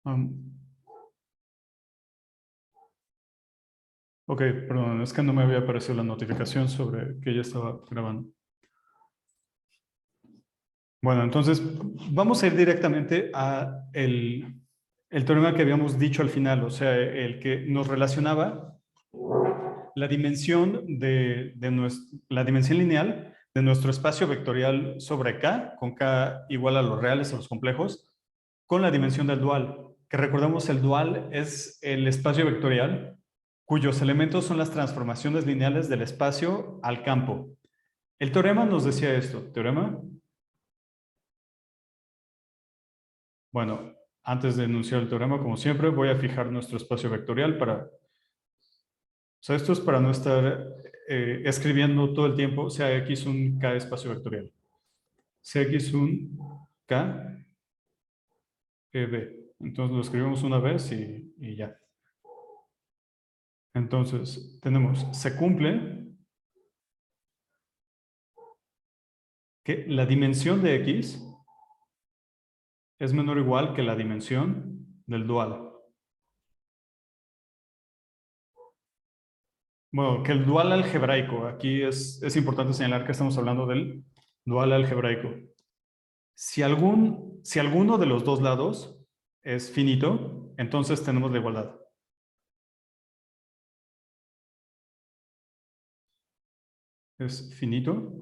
Um, ok, perdón, es que no me había aparecido la notificación sobre que ya estaba grabando. Bueno, entonces vamos a ir directamente a el teorema que habíamos dicho al final, o sea, el que nos relacionaba la dimensión la dimensión lineal de nuestro espacio vectorial sobre K, con K igual a los reales o los complejos, con la dimensión del dual, que recordemos el dual es el espacio vectorial cuyos elementos son las transformaciones lineales del espacio al campo. El teorema nos decía esto, ¿teorema? Bueno, antes de enunciar el teorema, como siempre, voy a fijar nuestro espacio vectorial para... O sea, esto es para no estar escribiendo todo el tiempo, sea X un K espacio vectorial. Sea X un K, B. Entonces lo escribimos una vez y ya. Entonces, tenemos, se cumple que la dimensión de X es menor o igual que la dimensión del dual. Bueno, que el dual algebraico, aquí es importante señalar que estamos hablando del dual algebraico. Si alguno de los dos lados es finito, entonces tenemos la igualdad. Es finito.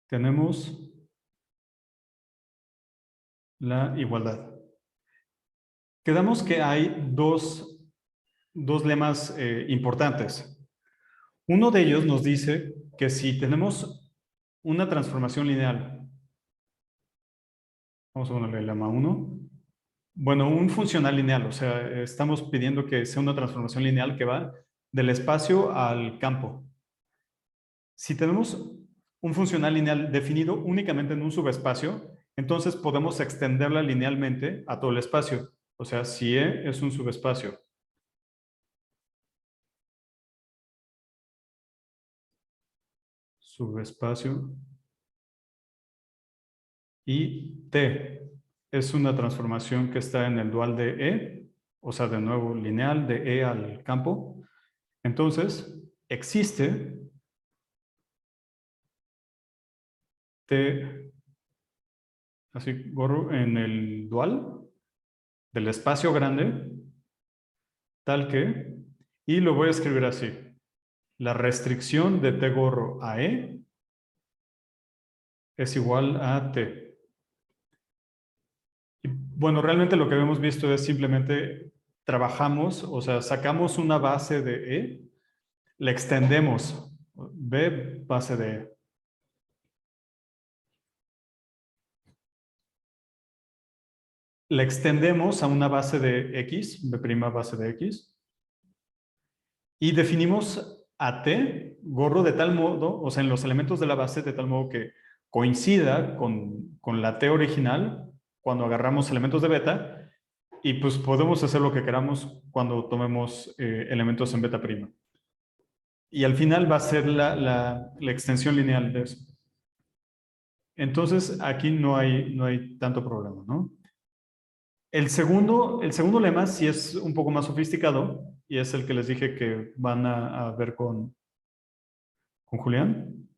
Tenemos la igualdad. Quedamos que hay dos lemas importantes. Uno de ellos nos dice que si tenemos una transformación lineal, vamos a ponerle lema 1, bueno, un funcional lineal, o sea, estamos pidiendo que sea una transformación lineal que va del espacio al campo. Si tenemos un funcional lineal definido únicamente en un subespacio, entonces podemos extenderla linealmente a todo el espacio. O sea, si E es un subespacio, y T es una transformación que está en el dual de E, o sea, de nuevo lineal de E al campo, entonces existe T, así gorro, en el dual del espacio grande, tal que, y lo voy a escribir así, la restricción de T gorro a E es igual a T. Y bueno, realmente lo que hemos visto es simplemente trabajamos, o sea, sacamos una base de E, la extendemos, B base de E. La extendemos a una base de X, B' base de X, y definimos a T gorro de tal modo, o sea, en los elementos de la base, de tal modo que coincida con la T original cuando agarramos elementos de beta, y pues podemos hacer lo que queramos cuando tomemos elementos en beta prima. Y al final va a ser la extensión lineal de eso. Entonces, aquí no hay tanto problema, ¿no? El segundo lema sí es un poco más sofisticado y es el que les dije que van a ver con Julián.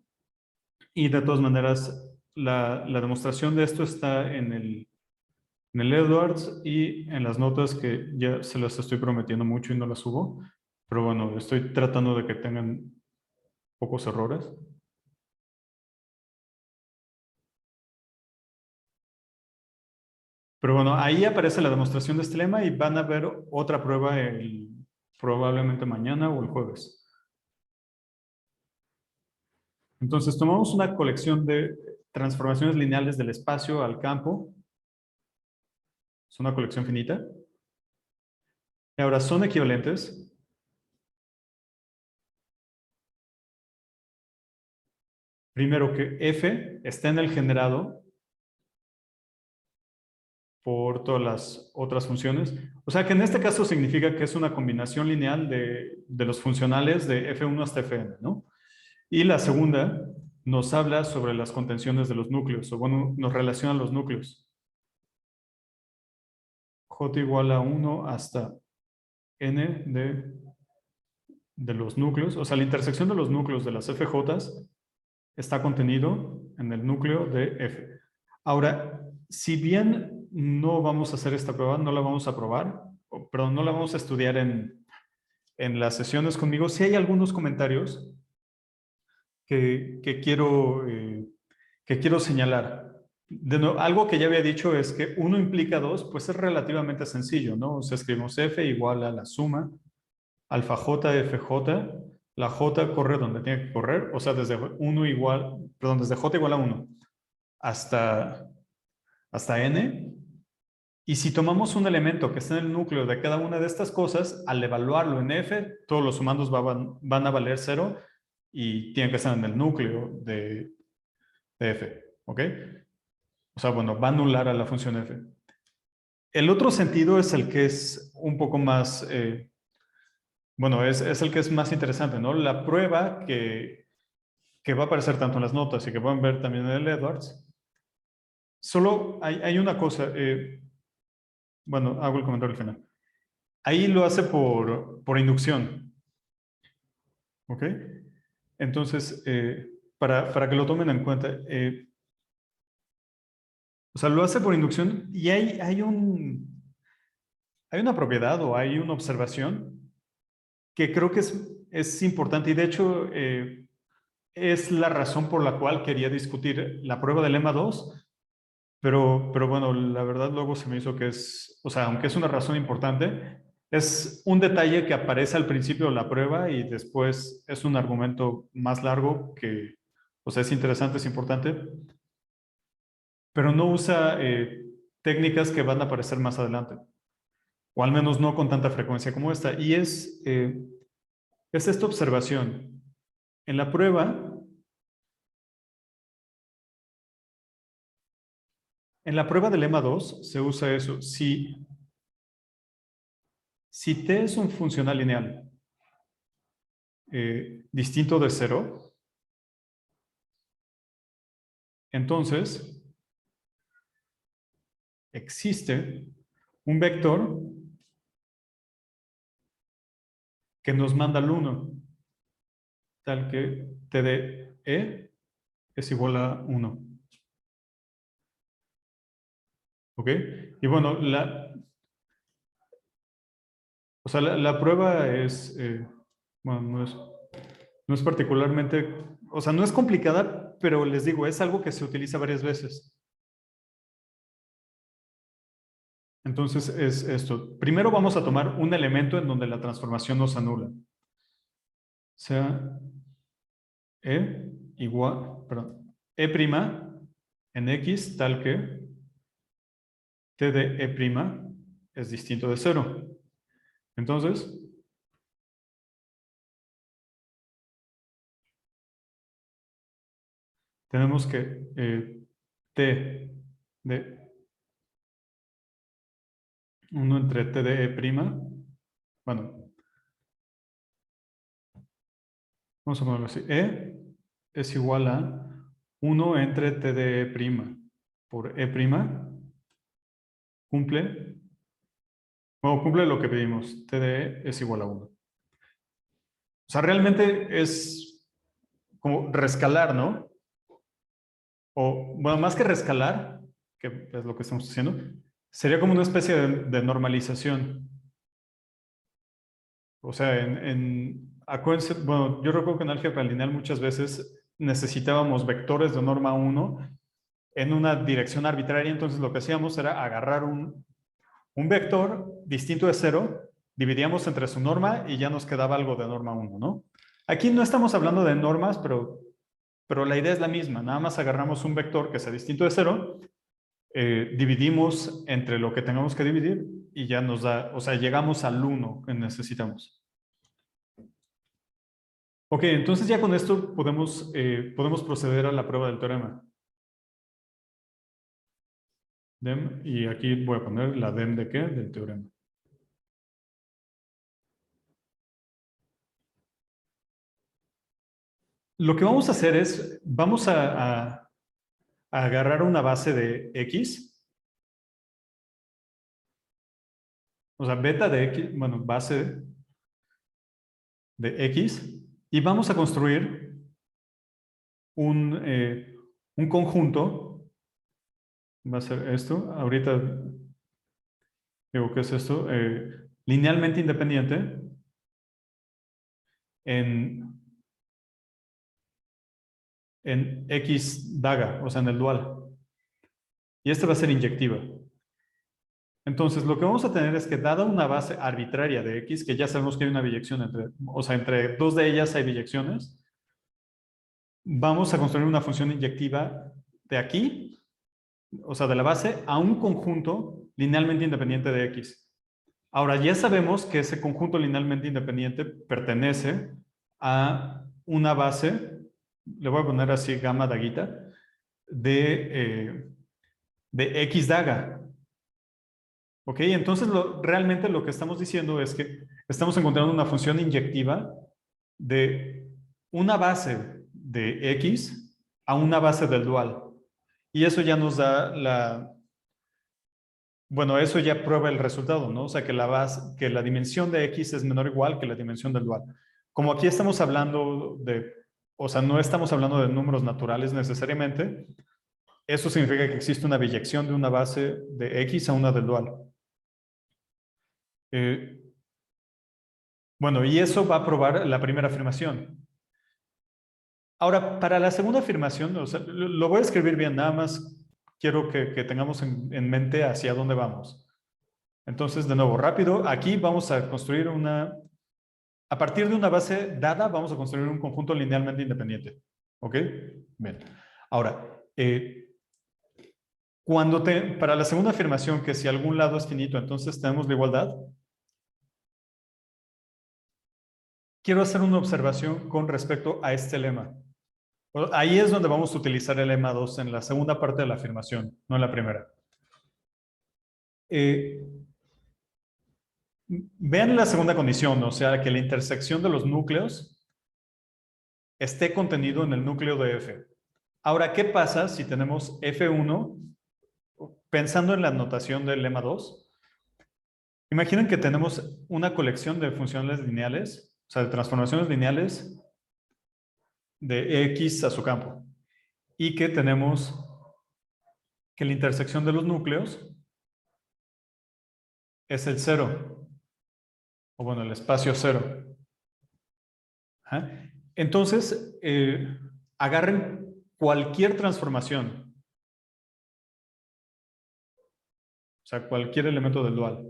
Y de todas maneras, la demostración de esto está en el Edwards y en las notas que ya se las estoy prometiendo mucho y no las subo. Pero bueno, estoy tratando de que tengan pocos errores. Pero bueno, ahí aparece la demostración de este lema y van a ver otra prueba probablemente mañana o el jueves. Entonces, tomamos una colección de transformaciones lineales del espacio al campo. Es una colección finita. Y ahora son equivalentes. Primero que F está en el generado por todas las otras funciones. O sea que en este caso significa que es una combinación lineal de los funcionales de F1 hasta Fn, ¿no? Y la segunda nos habla sobre las contenciones de los núcleos, o bueno, nos relaciona los núcleos. j igual a 1 hasta n de los núcleos, o sea, la intersección de los núcleos de las FJs está contenido en el núcleo de F. Ahora, si bien no vamos a hacer esta prueba, no la vamos a probar, perdón, no la vamos a estudiar en las sesiones conmigo, sí hay algunos comentarios que quiero señalar. De nuevo, algo que ya había dicho es que 1 implica 2, pues es relativamente sencillo, ¿no? O sea, escribimos F igual a la suma alfa j fj, la j corre donde tiene que correr, o sea, desde 1 igual, perdón, desde j igual a 1 hasta n. Y si tomamos un elemento que está en el núcleo de cada una de estas cosas, al evaluarlo en f, todos los sumandos van a valer 0 y tienen que estar en el núcleo de f, ¿ok? O sea, bueno, va a anular a la función f. El otro sentido es el que es un poco más, bueno, es el que es más interesante, ¿no? La prueba que va a aparecer tanto en las notas y que pueden ver también en el Edwards. Solo hay una cosa, bueno, hago el comentario al final. Ahí lo hace por inducción, ¿ok? Entonces, para que lo tomen en cuenta, o sea, lo hace por inducción y hay una propiedad o hay una observación que creo que es importante y de hecho es la razón por la cual quería discutir la prueba del lema 2, pero bueno, la verdad luego se me hizo que o sea, aunque es una razón importante, es un detalle que aparece al principio de la prueba y después es un argumento más largo que, o sea, es interesante, es importante, pero no usa técnicas que van a aparecer más adelante, o al menos no con tanta frecuencia como esta, y es esta observación. En la prueba, del lema 2 se usa eso. Si t es un funcional lineal distinto de 0, entonces existe un vector que nos manda al 1, tal que t de e es igual a 1. ¿Ok? Y bueno, o sea, la prueba es, bueno, no es particularmente, o sea, no es complicada, pero les digo, es algo que se utiliza varias veces. Entonces es esto. Primero vamos a tomar un elemento en donde la transformación nos anula. O sea, E igual, perdón, E' en X tal que T de E' es distinto de 0. Entonces, tenemos que T de 1 entre T de E', bueno, vamos a ponerlo así, E es igual a 1 entre T de E' por E' cumple, bueno, cumple lo que pedimos, T de E es igual a 1. O sea, realmente es como rescalar, ¿no? O, bueno, más que rescalar, que es lo que estamos haciendo, sería como una especie de normalización. O sea, acuérdense, bueno, yo recuerdo que en álgebra lineal muchas veces necesitábamos vectores de norma 1 en una dirección arbitraria, entonces lo que hacíamos era agarrar un vector distinto de 0, dividíamos entre su norma y ya nos quedaba algo de norma 1, ¿no? Aquí no estamos hablando de normas, pero la idea es la misma, nada más agarramos un vector que sea distinto de 0, dividimos entre lo que tengamos que dividir y ya nos da, o sea, llegamos al 1 que necesitamos. Ok, entonces ya con esto podemos proceder a la prueba del teorema. Dem, y aquí voy a poner la dem de qué, del teorema. Lo que vamos a hacer es, vamos a agarrar una base de X o sea, beta de X, bueno, base de X, y vamos a construir un conjunto. Va a ser esto. Ahorita digo, ¿qué es esto? Linealmente independiente en, en X daga, o sea, en el dual. Y esta va a ser inyectiva. Entonces, lo que vamos a tener es que dada una base arbitraria de X, que ya sabemos que hay una biyección entre, o sea, entre dos de ellas hay biyecciones, vamos a construir una función inyectiva de aquí, o sea, de la base, a un conjunto linealmente independiente de X. Ahora, ya sabemos que ese conjunto linealmente independiente pertenece a una base, le voy a poner así gamma daguita, de X daga. ¿Ok? Entonces, realmente lo que estamos diciendo es que estamos encontrando una función inyectiva de una base de X a una base del dual. Y eso ya nos da bueno, eso ya prueba el resultado, ¿no? O sea, que la dimensión de X es menor o igual que la dimensión del dual. Como aquí estamos hablando o sea, no estamos hablando de números naturales necesariamente, eso significa que existe una biyección de una base de X a una del dual. Bueno, y eso va a probar la primera afirmación. Ahora, para la segunda afirmación, o sea, lo voy a escribir bien, nada más quiero que tengamos en mente hacia dónde vamos. Entonces, de nuevo, rápido, aquí vamos a construir a partir de una base dada, vamos a construir un conjunto linealmente independiente. ¿Ok? Bien. Ahora, para la segunda afirmación, que si algún lado es finito, entonces tenemos la igualdad, quiero hacer una observación con respecto a este lema. Ahí es donde vamos a utilizar el lema 2 en la segunda parte de la afirmación, no en la primera. Vean la segunda condición, o sea, que la intersección de los núcleos esté contenido en el núcleo de F. Ahora, ¿qué pasa si tenemos F1, pensando en la notación del lema 2? Imaginen que tenemos una colección de funciones lineales, o sea, de transformaciones lineales de X a su campo, y que tenemos que la intersección de los núcleos es el cero, o bueno, el espacio cero. ¿Ah? Entonces, agarren cualquier transformación, o sea, cualquier elemento del dual.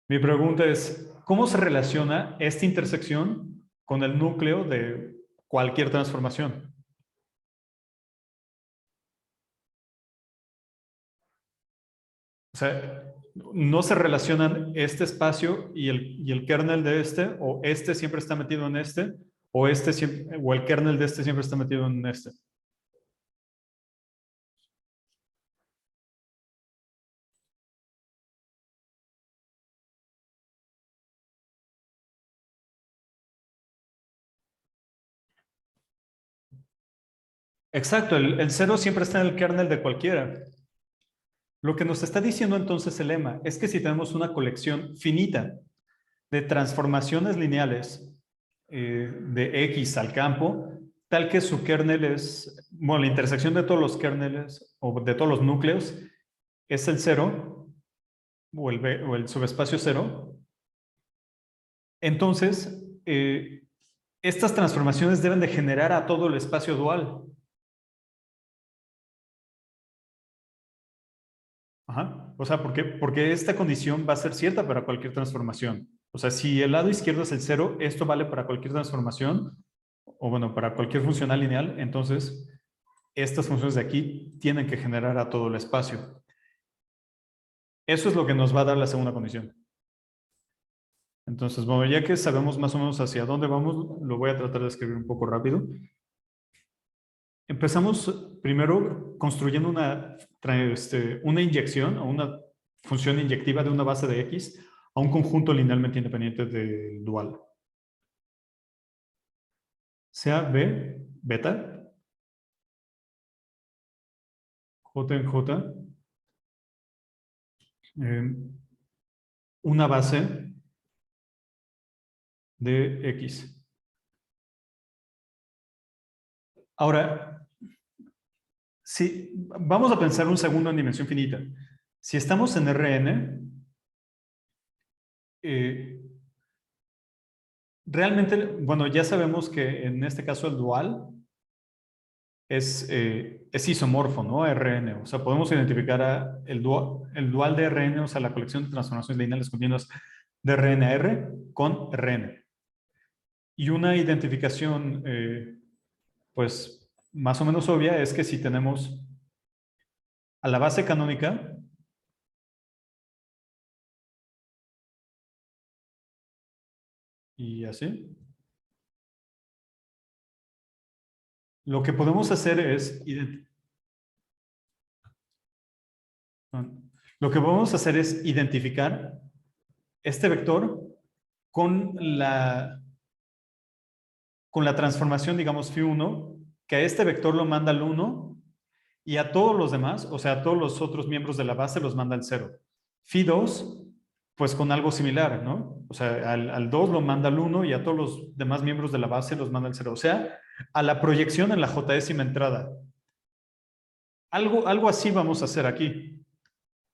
Mi pregunta es, ¿cómo se relaciona esta intersección con el núcleo de cualquier transformación? O sea, no se relacionan este espacio y el kernel de este, o este siempre está metido en este, o o el kernel de este siempre está metido en este. Exacto, el cero siempre está en el kernel de cualquiera. Lo que nos está diciendo entonces el lema es que si tenemos una colección finita de transformaciones lineales de X al campo, tal que su kernel es, bueno, la intersección de todos los kerneles o de todos los núcleos es el cero o el subespacio cero, entonces estas transformaciones deben de generar a todo el espacio dual. Ajá. O sea, porque esta condición va a ser cierta para cualquier transformación. O sea, si el lado izquierdo es el cero, esto vale para cualquier transformación, o bueno, para cualquier funcional lineal, entonces estas funciones de aquí tienen que generar a todo el espacio. Eso es lo que nos va a dar la segunda condición. Entonces, bueno, ya que sabemos más o menos hacia dónde vamos, lo voy a tratar de escribir un poco rápido. Empezamos primero construyendo una inyección o una función inyectiva de una base de X a un conjunto linealmente independiente del dual. Sea B, beta, J en J, una base de X. Ahora, si vamos a pensar un segundo en dimensión finita. Si estamos en Rn, realmente, bueno, ya sabemos que en este caso el dual es isomorfo, ¿no? Rn. O sea, podemos identificar el dual de Rn, o sea, la colección de transformaciones lineales continuas de Rn a R con Rn. Y una identificación, pues, más o menos obvia es que si tenemos a la base canónica, y así, lo que podemos hacer es identificar este vector con la transformación, digamos, phi1, que a este vector lo manda al 1 y a todos los demás, o sea, a todos los otros miembros de la base los manda al 0. Phi2, pues con algo similar, ¿no? O sea, al 2 lo manda al 1 y a todos los demás miembros de la base los manda al 0. O sea, a la proyección en la j-ésima entrada. Algo así vamos a hacer aquí.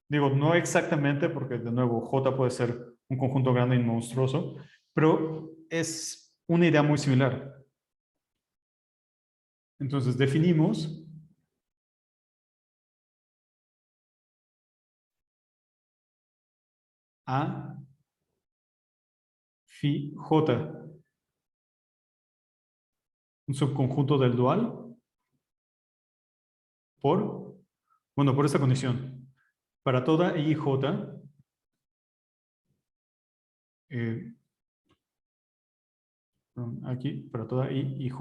Digo, no exactamente, porque de nuevo J puede ser un conjunto grande y monstruoso, pero es una idea muy similar. Entonces definimos a phi J, un subconjunto del dual, por esta condición. Para toda IJ, aquí, para toda IJ,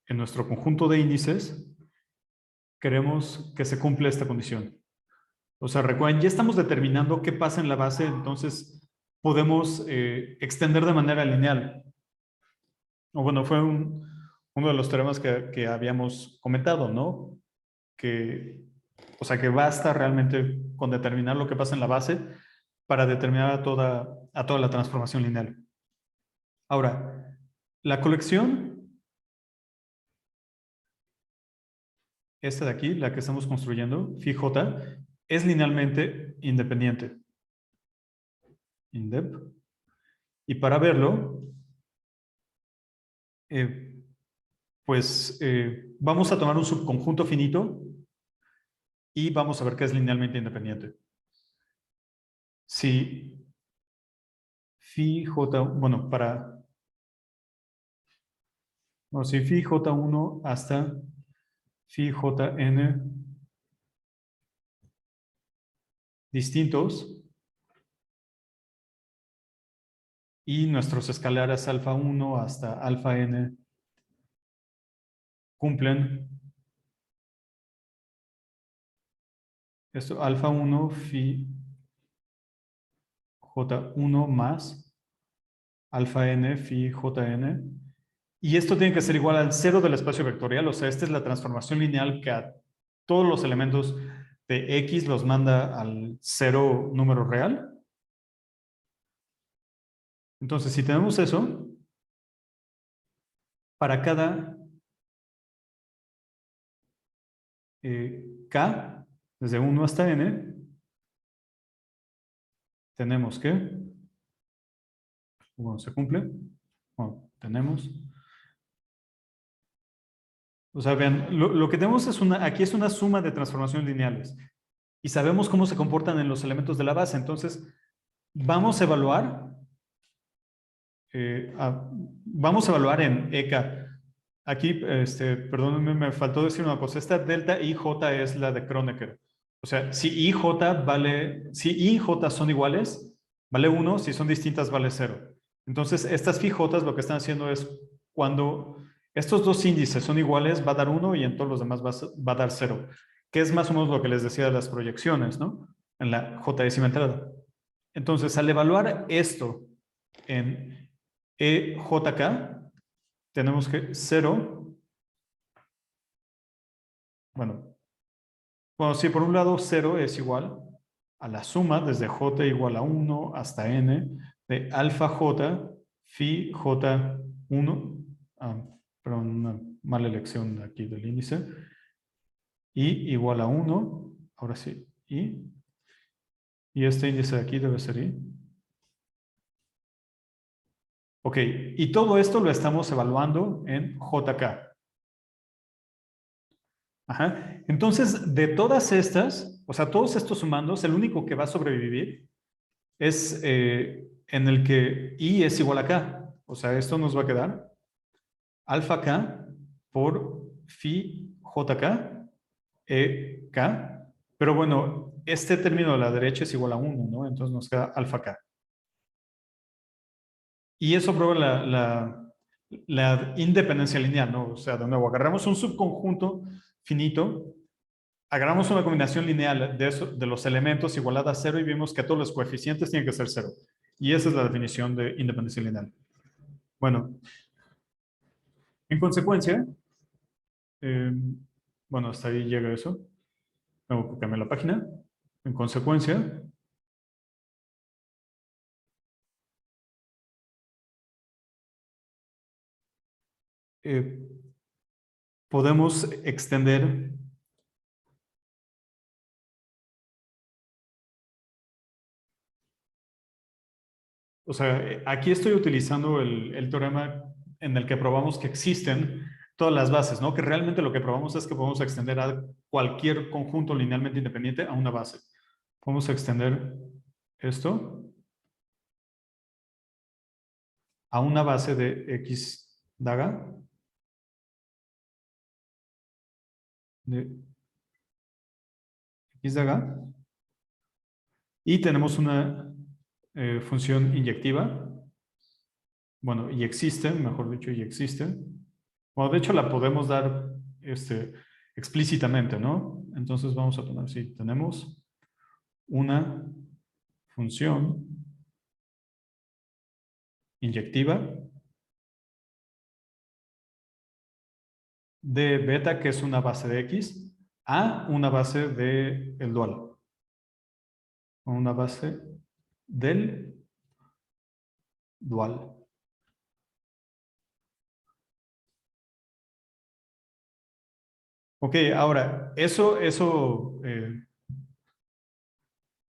en nuestro conjunto de índices, queremos que se cumpla esta condición. O sea, recuerden, ya estamos determinando qué pasa en la base, entonces podemos extender de manera lineal. O bueno, fue uno de los teoremas que habíamos comentado, ¿no? O sea, que basta realmente con determinar lo que pasa en la base para determinar a toda la transformación lineal. Ahora, la colección, esta de aquí, la que estamos construyendo, phi j, es linealmente independiente. Indep. Y para verlo, pues vamos a tomar un subconjunto finito y vamos a ver que es linealmente independiente. Si phi j, bueno, si phi j1 hasta phi jn distintos y nuestros escalares alfa 1 hasta alfa n cumplen esto, alfa 1 phi j1 más alfa n phi jn. Y esto tiene que ser igual al cero del espacio vectorial, o sea, esta es la transformación lineal que a todos los elementos de X los manda al cero número real. Entonces, si tenemos eso, para cada K, desde 1 hasta N, tenemos que, bueno, se cumple, bueno, tenemos, o sea, vean, lo que tenemos es aquí es una suma de transformaciones lineales y sabemos cómo se comportan en los elementos de la base, entonces vamos a evaluar vamos a evaluar en EK. Aquí, perdónenme, me faltó decir una cosa. Esta delta IJ es la de Kronecker. O sea, si si I y J son iguales, vale 1, si son distintas, vale 0. Entonces, estas phi J lo que están haciendo es cuando estos dos índices son iguales, va a dar 1 y en todos los demás va a dar 0. Que es más o menos lo que les decía de las proyecciones, ¿no? En la j-ésima entrada. Entonces, al evaluar esto en EJK, tenemos que 0, bueno, sí, por un lado 0 es igual a la suma desde j igual a 1 hasta n de alfa j phi j1, perdón, una mala elección aquí del índice, y igual a 1, ahora sí, y este índice de aquí debe ser i. Ok, y todo esto lo estamos evaluando en JK. Ajá. Entonces, de todas estas, o sea, todos estos sumandos, el único que va a sobrevivir es en el que i es igual a k. O sea, esto nos va a quedar alfa k por phi jk e k. Pero bueno, este término de la derecha es igual a 1, ¿no? Entonces nos queda alfa k. Y eso prueba la independencia lineal, ¿no? O sea, de nuevo, agarramos un subconjunto finito, agarramos una combinación lineal de los elementos igualada a 0 y vimos que todos los coeficientes tienen que ser 0. Y esa es la definición de independencia lineal. Bueno, en consecuencia, eh, bueno, hasta ahí llega eso. Tengo que cambiar la página. En consecuencia, eh, podemos extender. O sea, aquí estoy utilizando el teorema en el que probamos que existen todas las bases, ¿no? Que realmente lo que probamos es que podemos extender a cualquier conjunto linealmente independiente a una base. Podemos extender esto a una base de X daga, de X daga, y tenemos una función inyectiva. Bueno, y existe, mejor dicho, y existe. Bueno, de hecho la podemos dar explícitamente, ¿no? Entonces vamos a poner así, tenemos una función inyectiva de beta, que es una base de X, a una base de el dual. Una base del dual. Ok, ahora,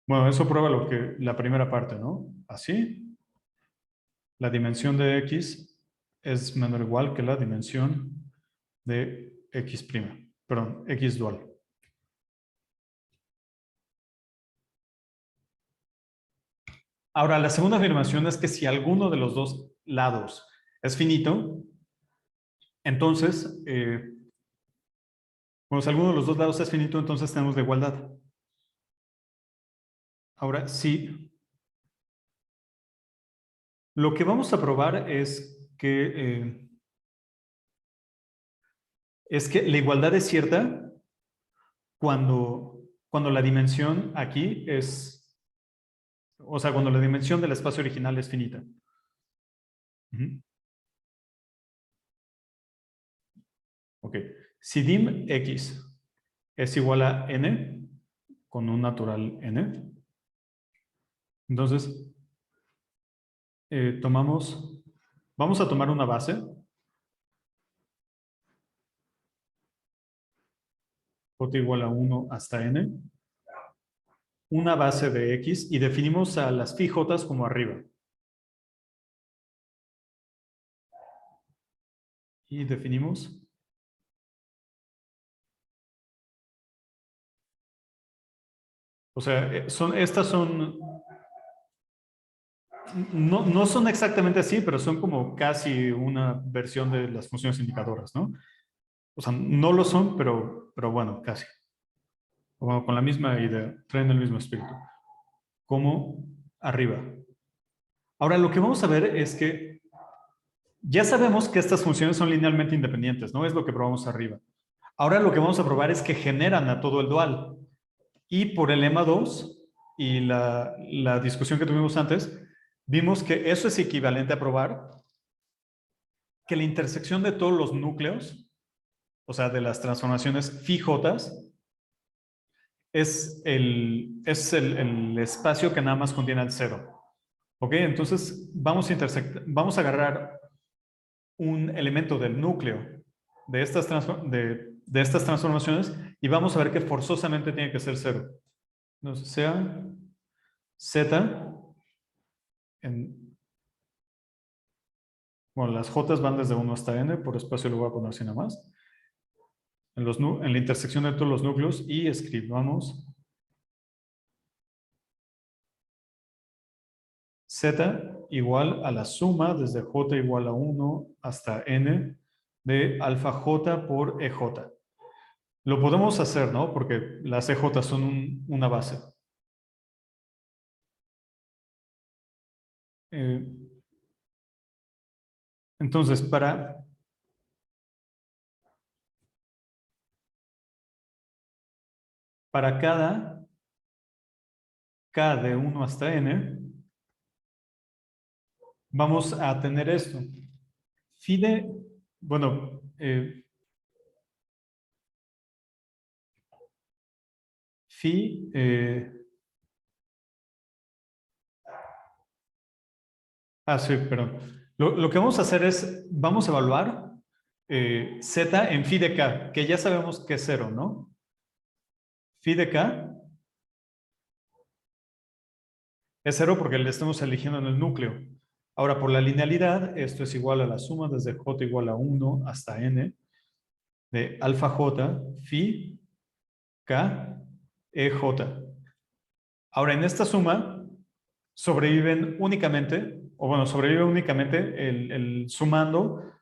bueno, eso prueba lo que, la primera parte, ¿no? Así, la dimensión de X es menor o igual que la dimensión de X', perdón, X dual. Ahora, la segunda afirmación es que si alguno de los dos lados es finito, entonces, bueno, si alguno de los dos lados es finito, entonces tenemos la igualdad. Ahora, sí, lo que vamos a probar es que la igualdad es cierta cuando la dimensión aquí es, o sea, cuando la dimensión del espacio original es finita. Ok. Si dim X es igual a n, con un natural n, entonces vamos a tomar una base, j igual a 1 hasta n, una base de X y definimos a las phi j como arriba. Y definimos o sea, estas son, no son exactamente así, pero son como casi una versión de las funciones indicadoras, ¿no? O sea, no lo son, pero bueno, casi. Bueno, con la misma idea, traen el mismo espíritu. Como arriba. Ahora, lo que vamos a ver es que ya sabemos que estas funciones son linealmente independientes, ¿no? Es lo que probamos arriba. Ahora lo que vamos a probar es que generan a todo el dual. Y por el lema 2 y la discusión que tuvimos antes, vimos que eso es equivalente a probar que la intersección de todos los núcleos, o sea, de las transformaciones phi j, el espacio que nada más contiene el 0. ¿Ok? Entonces vamos a agarrar un elemento del núcleo de estas transformaciones y vamos a ver que forzosamente tiene que ser 0. Entonces sea Z bueno, las J van desde 1 hasta N, por espacio lo voy a poner así nada más. En la intersección de todos los núcleos y escribamos Z igual a la suma desde J igual a 1 hasta N de alfa J por EJ. Lo podemos hacer, ¿no? Porque las EJ son una base. Entonces, para cada K de 1 hasta N, vamos a tener esto. Phi de, bueno, phi, sí, perdón. Lo que vamos a hacer es, vamos a evaluar Z en phi de K, que ya sabemos que es 0, ¿no? Phi de K es 0 porque le estamos eligiendo en el núcleo. Ahora, por la linealidad, esto es igual a la suma desde J igual a 1 hasta N de alfa J, phi, K, EJ. Ahora, en esta suma, sobrevive únicamente el sumando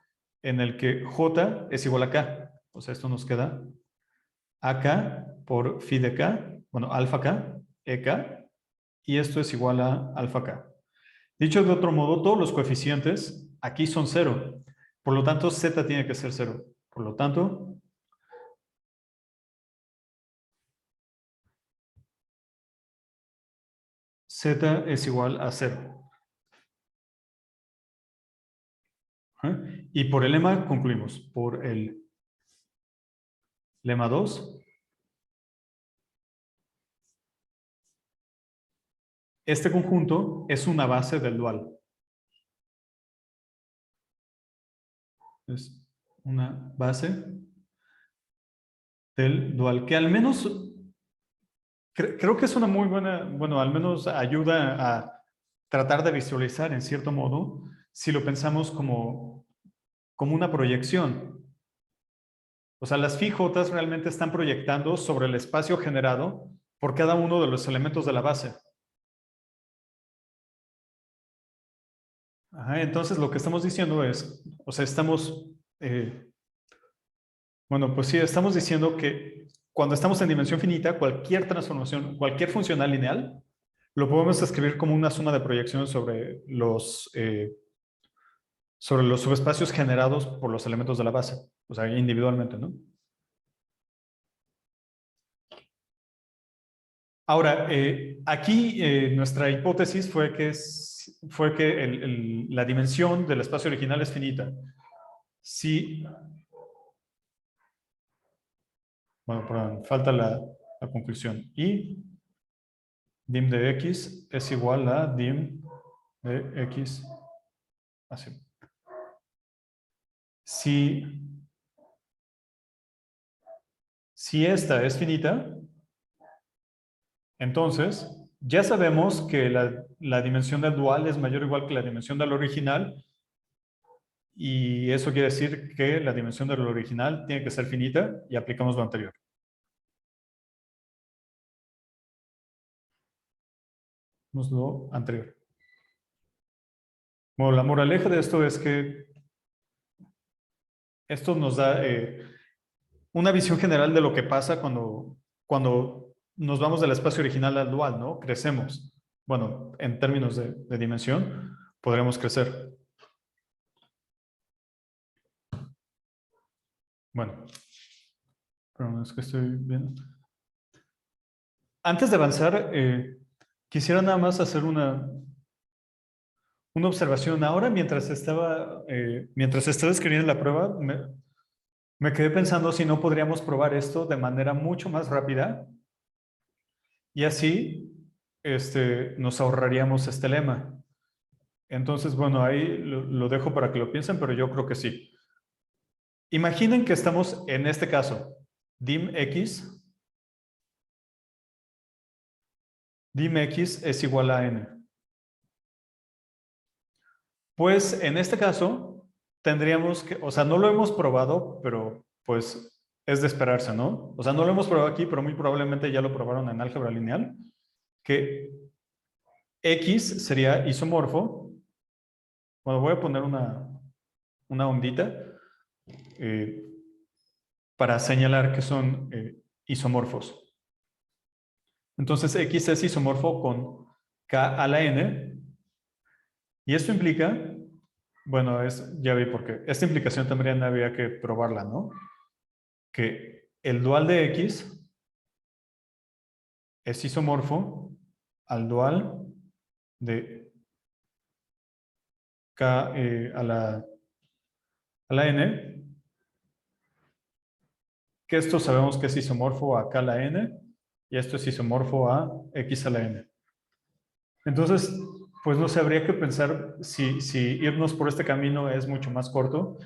en el que J es igual a K. O sea, esto nos queda AK por phi de K, bueno, alfa K, EK, y esto es igual a alfa K. Dicho de otro modo, todos los coeficientes aquí son 0. Por lo tanto, Z tiene que ser 0. Por lo tanto, Z es igual a 0. Y por el lema concluimos. Por el lema 2, este conjunto es una base del dual. Es una base del dual, que al menos creo que es una muy buena, bueno, al menos ayuda a tratar de visualizar en cierto modo, si lo pensamos como una proyección. O sea, las phi-jotas realmente están proyectando sobre el espacio generado por cada uno de los elementos de la base. Ajá, entonces lo que estamos diciendo es, o sea, bueno, pues sí, estamos diciendo que cuando estamos en dimensión finita, cualquier transformación, cualquier funcional lineal, lo podemos escribir como una suma de proyecciones sobre los subespacios generados por los elementos de la base, o sea, individualmente, ¿no? Ahora, aquí nuestra hipótesis fue que, la dimensión del espacio original es finita. Si, bueno, perdón, falta la conclusión. Y dim de x es igual a dim de x así. Si esta es finita, entonces ya sabemos que la dimensión del dual es mayor o igual que la dimensión del original, y eso quiere decir que la dimensión del original tiene que ser finita, y aplicamos lo anterior. Lo anterior. Bueno, la moraleja de esto es que esto nos da una visión general de lo que pasa cuando nos vamos del espacio original al dual, ¿no? Crecemos. Bueno, en términos de dimensión, podremos crecer. Bueno, pero es que estoy viendo. Antes de avanzar, quisiera nada más hacer una observación. Ahora, mientras estaba escribiendo la prueba, me quedé pensando si no podríamos probar esto de manera mucho más rápida Y así nos ahorraríamos este lema. Entonces, bueno, ahí lo dejo para que lo piensen, pero yo creo que sí. Imaginen que estamos en este caso, dim x es igual a n. Pues en este caso tendríamos que, o sea, no lo hemos probado, pero pues es de esperarse, ¿no? O sea, no lo hemos probado aquí, pero muy probablemente ya lo probaron en álgebra lineal, que x sería isomorfo. Bueno, voy a poner una ondita eh, para señalar que son isomorfos. Entonces x es isomorfo con k a la n, y esto implica, bueno, ya vi por qué. Esta implicación también había que probarla, ¿no? Que el dual de x es isomorfo al dual de k a la n, que esto sabemos que es isomorfo a k a la n, y esto es isomorfo a x a la n. Entonces, pues no sé, habría que pensar si irnos por este camino es mucho más corto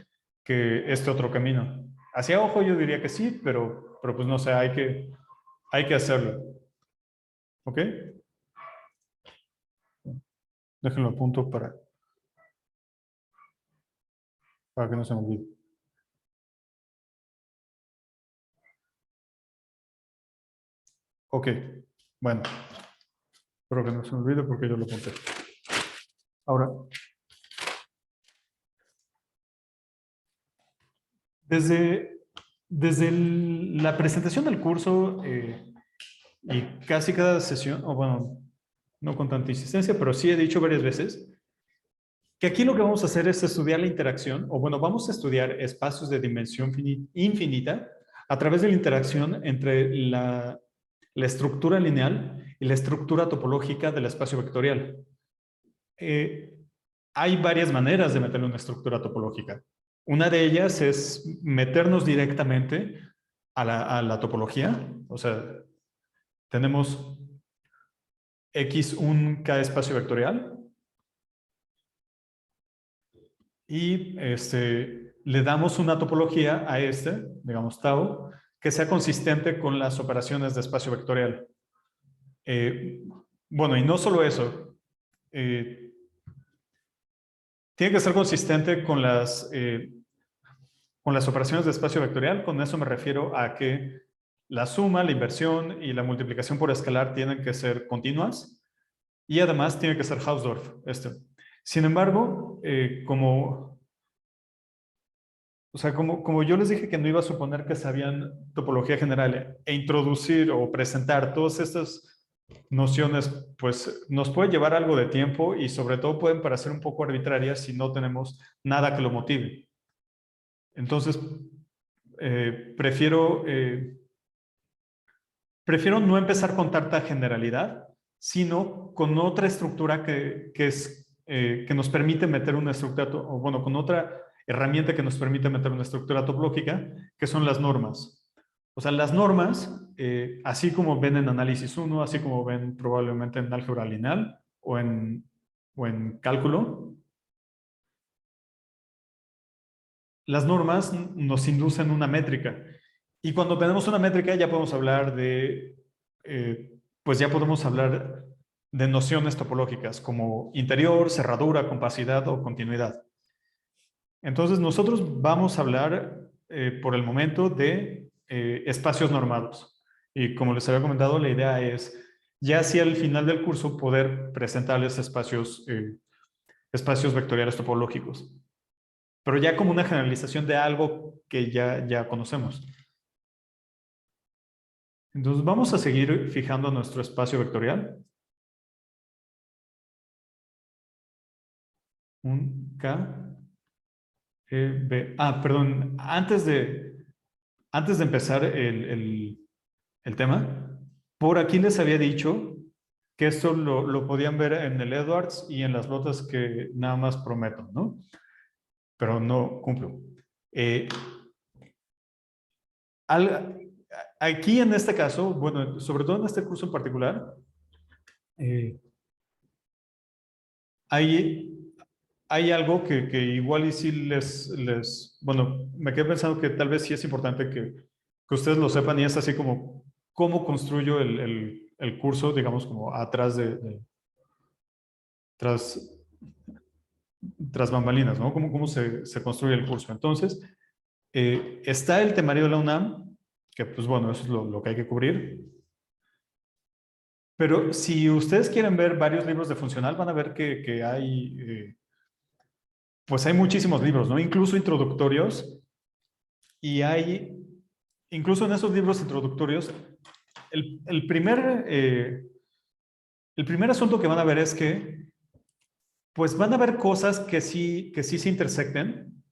que este otro camino. Hacia ojo yo diría que sí, pero pues no sé, hay que hacerlo. ¿Ok? Déjenlo a punto para que no se me olvide. Ok, bueno, espero que no se me olvide porque yo lo apunté. Ahora, desde la presentación del curso y casi cada sesión, o bueno, no con tanta insistencia, pero sí he dicho varias veces que aquí lo que vamos a hacer es estudiar la interacción, o bueno, vamos a estudiar espacios de dimensión infinita a través de la interacción entre la estructura lineal y la estructura topológica del espacio vectorial. Hay varias maneras de meterle una estructura topológica. Una de ellas es meternos directamente a la topología. O sea, tenemos X un K espacio vectorial y le damos una topología a digamos tau, que sea consistente con las operaciones de espacio vectorial. Bueno, y no solo eso, tiene que ser consistente con las operaciones de espacio vectorial. Con eso me refiero a que la suma, la inversión y la multiplicación por escalar tienen que ser continuas y además tiene que ser Hausdorff. Sin embargo, como yo les dije que no iba a suponer que sabían topología general e introducir o presentar todas estas nociones, pues nos puede llevar algo de tiempo y sobre todo pueden parecer un poco arbitrarias si no tenemos nada que lo motive. Entonces, prefiero no empezar con tanta generalidad, sino con otra estructura que nos permite meter una estructura, o bueno, con otra herramienta que nos permite meter una estructura topológica, que son las normas. O sea, las normas, así como ven en análisis 1, así como ven probablemente en álgebra lineal o en cálculo, las normas nos inducen una métrica. Y cuando tenemos una métrica ya podemos hablar pues ya podemos hablar de nociones topológicas como interior, cerradura, compacidad o continuidad. Entonces nosotros vamos a hablar por el momento de espacios normados. Y como les había comentado, la idea es ya hacia el final del curso poder presentarles espacios vectoriales topológicos. Pero ya como una generalización de algo que ya conocemos. Entonces vamos a seguir fijando nuestro espacio vectorial. Un K, E, B. Perdón, antes de empezar el tema, por aquí les había dicho que esto lo podían ver en el Edwards y en las notas que nada más prometo, ¿no? Pero no cumplo. aquí en este caso, bueno, sobre todo en este curso en particular, eh, hay, hay algo que igual y sí bueno, me quedé pensando que tal vez sí es importante que ustedes lo sepan y es así como cómo construyo el curso, digamos, como atrás tras, tras bambalinas, ¿no? Cómo se construye el curso. Entonces, está el temario de la UNAM, que pues bueno, eso es lo que hay que cubrir. Pero si ustedes quieren ver varios libros de funcional, van a ver que hay, pues hay muchísimos libros, ¿no? Incluso introductorios. Y hay, incluso en esos libros introductorios, el, el primer, eh, el primer asunto que van a ver es que, pues van a ver cosas que sí se intersecten,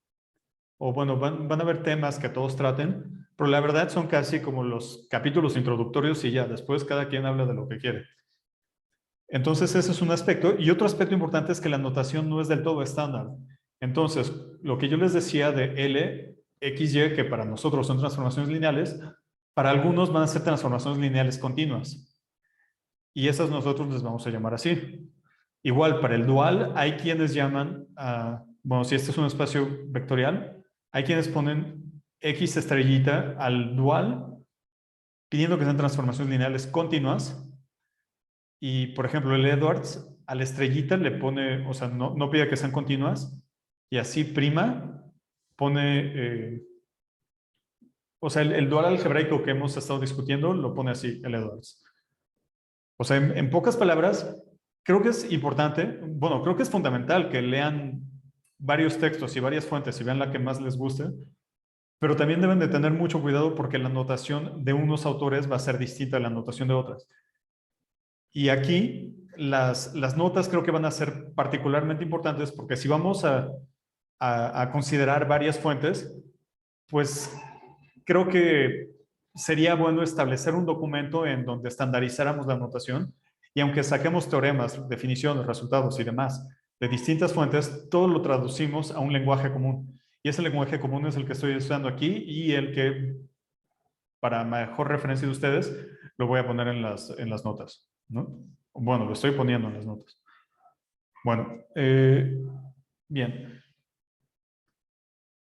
o bueno, van a ver temas que todos traten, pero la verdad son casi como los capítulos introductorios y ya, después cada quien habla de lo que quiere. Entonces, ese es un aspecto. Y otro aspecto importante es que la notación no es del todo estándar. Entonces, lo que yo les decía de L, X, Y, que para nosotros son transformaciones lineales, para algunos van a ser transformaciones lineales continuas. Y esas nosotros les vamos a llamar así. Igual, para el dual, hay quienes llaman, bueno, si este es un espacio vectorial, hay quienes ponen X estrellita al dual, pidiendo que sean transformaciones lineales continuas. Y, por ejemplo, el Edwards a la estrellita le pone, o sea, no pide que sean continuas, y así prima pone, o sea, el dual algebraico que hemos estado discutiendo lo pone así, el Edwards. O sea, en pocas palabras, creo que es importante, bueno, creo que es fundamental que lean varios textos y varias fuentes y vean la que más les guste, pero también deben de tener mucho cuidado porque la notación de unos autores va a ser distinta a la notación de otras. Y aquí las notas creo que van a ser particularmente importantes porque si vamos a considerar varias fuentes, pues creo que sería bueno establecer un documento en donde estandarizáramos la notación y aunque saquemos teoremas, definiciones, resultados y demás de distintas fuentes, todo lo traducimos a un lenguaje común. Y ese lenguaje común es el que estoy usando aquí y el que, para mejor referencia de ustedes, lo voy a poner en las notas, ¿no? Bueno, lo estoy poniendo en las notas. Bueno, bien.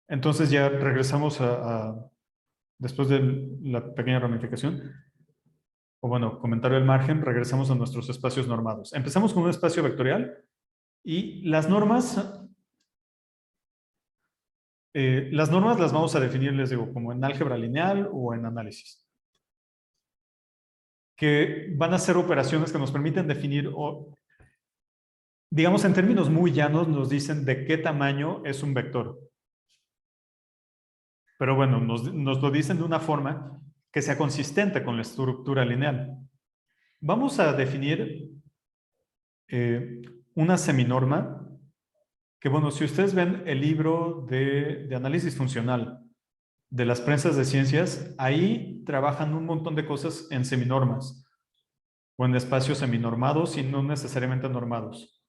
Entonces ya regresamos después de la pequeña ramificación, o bueno, comentario al margen, regresamos a nuestros espacios normados. Empezamos con un espacio vectorial y las normas las vamos a definir, les digo, como en álgebra lineal o en análisis, que van a ser operaciones que nos permiten definir, o digamos en términos muy llanos, nos dicen de qué tamaño es un vector. Pero bueno, nos lo dicen de una forma que sea consistente con la estructura lineal. Vamos a definir una seminorma que, bueno, si ustedes ven el libro de análisis funcional de las prensas de ciencias, ahí trabajan un montón de cosas en seminormas o en espacios seminormados y no necesariamente normados.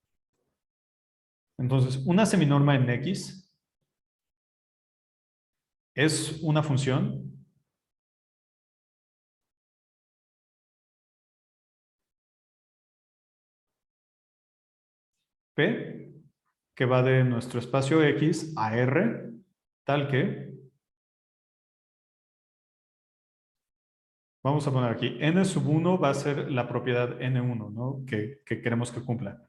Entonces, una seminorma en X es una función P que va de nuestro espacio X a R, tal que, vamos a poner aquí, n sub 1 va a ser la propiedad n1, ¿no? Que queremos que cumpla.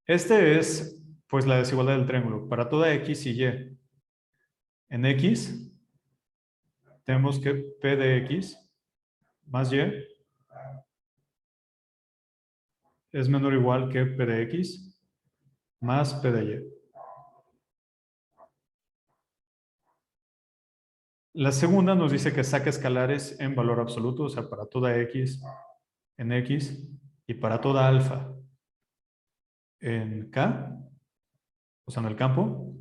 Este es, pues, la desigualdad del triángulo. Para toda X y Y, en X, tenemos que P de X más Y es menor o igual que P de X más P de Y. La segunda nos dice que saca escalares en valor absoluto, o sea, para toda X en X y para toda alfa en K, o sea, en el campo,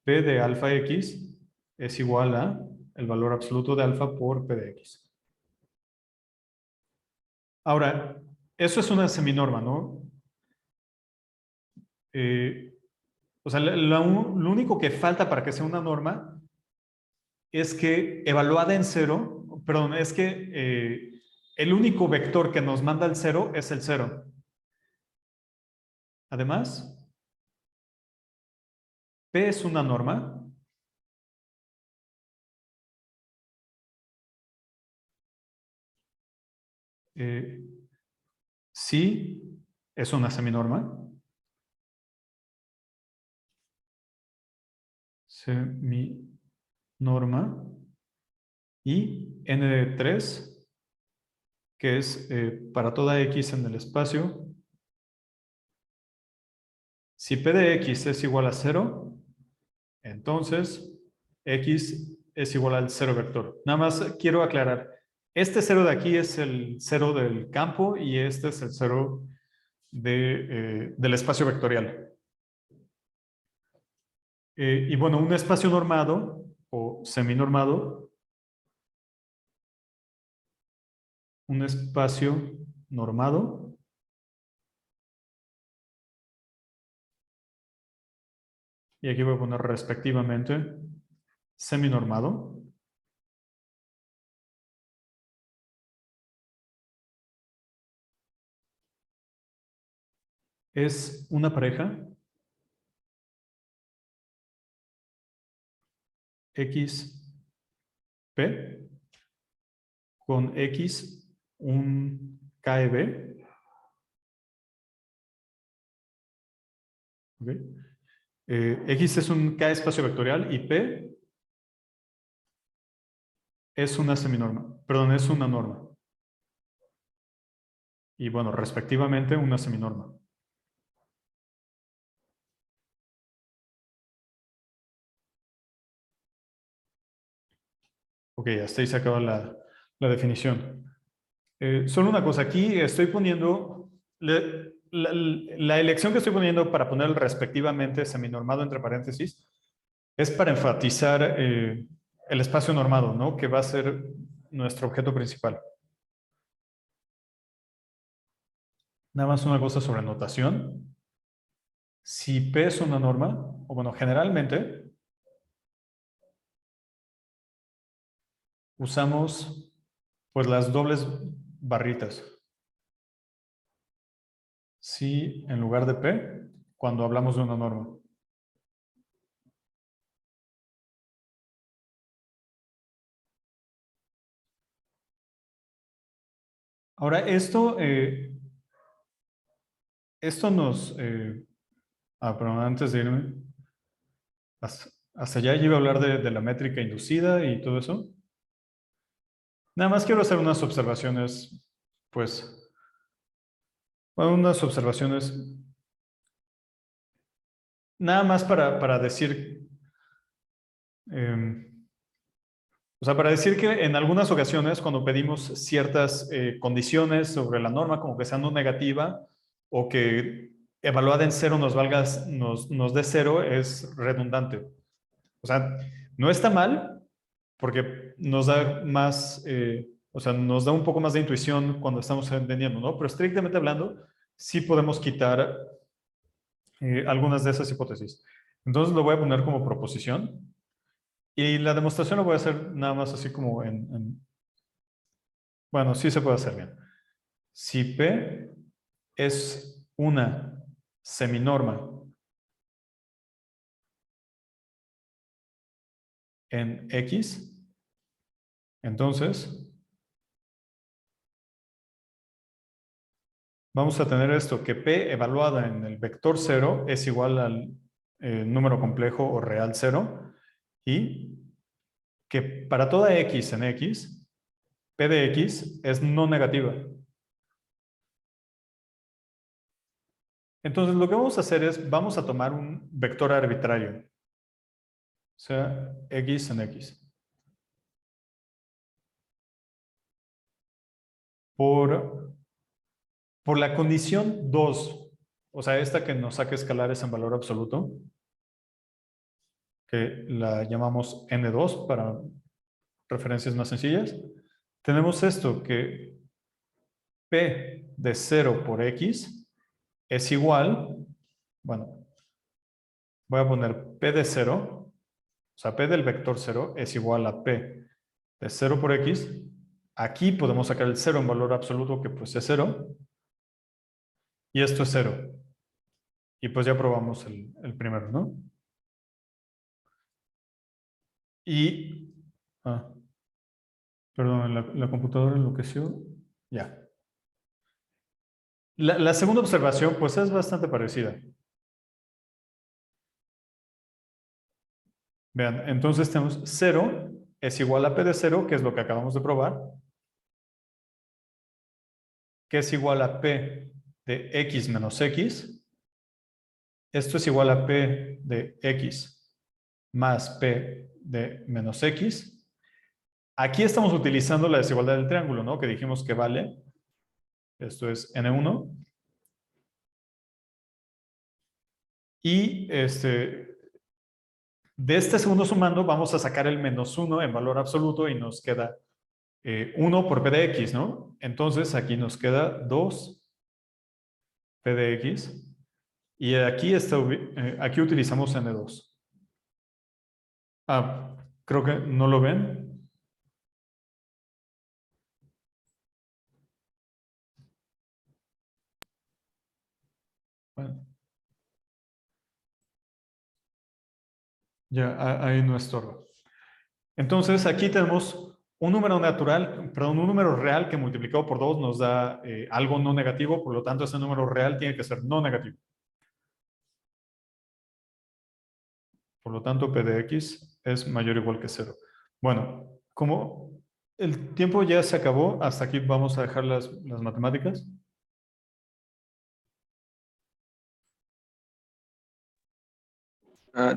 P de alfa X es igual a el valor absoluto de alfa por P de X. Ahora, eso es una seminorma, ¿no? O sea, lo único que falta para que sea una norma es que evaluada en cero perdón, es que el único vector que nos manda el 0 es el 0. Además, P es una norma. Sí es una seminorma. Seminorma. Y n de 3, que es para toda x en el espacio. Si P de x es igual a 0, entonces x es igual al 0 vector. Nada más quiero aclarar. Este 0 de aquí es el 0 del campo y este es el 0 del espacio vectorial. Y bueno, un espacio normado o seminormado, un espacio normado y aquí voy a poner respectivamente seminormado. Es una pareja XP con X, un KEB. ¿Okay? X es un K espacio vectorial y P es una seminorma. Perdón, es una norma. Y bueno, respectivamente una seminorma. Ok, hasta ahí se acaba la definición. Solo una cosa, aquí estoy poniendo la elección que estoy poniendo para poner el respectivamente seminormado entre paréntesis es para enfatizar el espacio normado, ¿no? Que va a ser nuestro objeto principal. Nada más una cosa sobre notación. Si P es una norma, o bueno, generalmente usamos pues las dobles barritas. Si en lugar de P, cuando hablamos de una norma. Ahora, esto nos... pero antes de irme, hasta allá yo iba a hablar de la métrica inducida y todo eso. Nada más quiero hacer unas observaciones, pues, bueno, unas observaciones, nada más para decir, o sea, para decir que en algunas ocasiones cuando pedimos ciertas condiciones sobre la norma, como que sea no negativa, o que evaluada en 0 nos dé 0, es redundante. O sea, no está mal, porque nos da más, o sea, nos da un poco más de intuición cuando estamos entendiendo, ¿no? Pero estrictamente hablando, sí podemos quitar algunas de esas hipótesis. Entonces lo voy a poner como proposición y la demostración lo voy a hacer nada más así como bueno, sí se puede hacer bien. Si P es una seminorma en X, entonces vamos a tener esto, que P evaluada en el vector 0 es igual al número complejo o real 0 y que para toda X en X, P de X es no negativa. Entonces lo que vamos a hacer es, vamos a tomar un vector arbitrario, o sea, X en X. Por la condición 2, o sea, esta que nos saca escalares en valor absoluto, que la llamamos N2 para referencias más sencillas, tenemos esto, que P de 0 por X es igual, bueno, voy a poner P de 0, o sea, P del vector 0 es igual a P de 0 por X Aquí podemos sacar el 0 en valor absoluto, que pues es 0. Y esto es 0. Y pues ya probamos el primero, ¿no? Y... perdón, la computadora enloqueció. Ya. La segunda observación, pues es bastante parecida. Vean, entonces tenemos 0 es igual a P de 0, que es lo que acabamos de probar, que es igual a P de X menos X. Esto es igual a P de X más P de menos X. Aquí estamos utilizando la desigualdad del triángulo, ¿no? Que dijimos que vale. Esto es N1. Y de este segundo sumando vamos a sacar el menos 1 en valor absoluto y nos queda 1 por P de X, ¿no? Entonces aquí nos queda 2 P de X. Y aquí utilizamos N2. Creo que no lo ven. Bueno, ya ahí no estorba. Entonces aquí tenemos un número natural, perdón, un número real que multiplicado por 2 nos da algo no negativo, por lo tanto ese número real tiene que ser no negativo. Por lo tanto, P de X es mayor o igual que 0. Bueno, como el tiempo ya se acabó, hasta aquí vamos a dejar las matemáticas.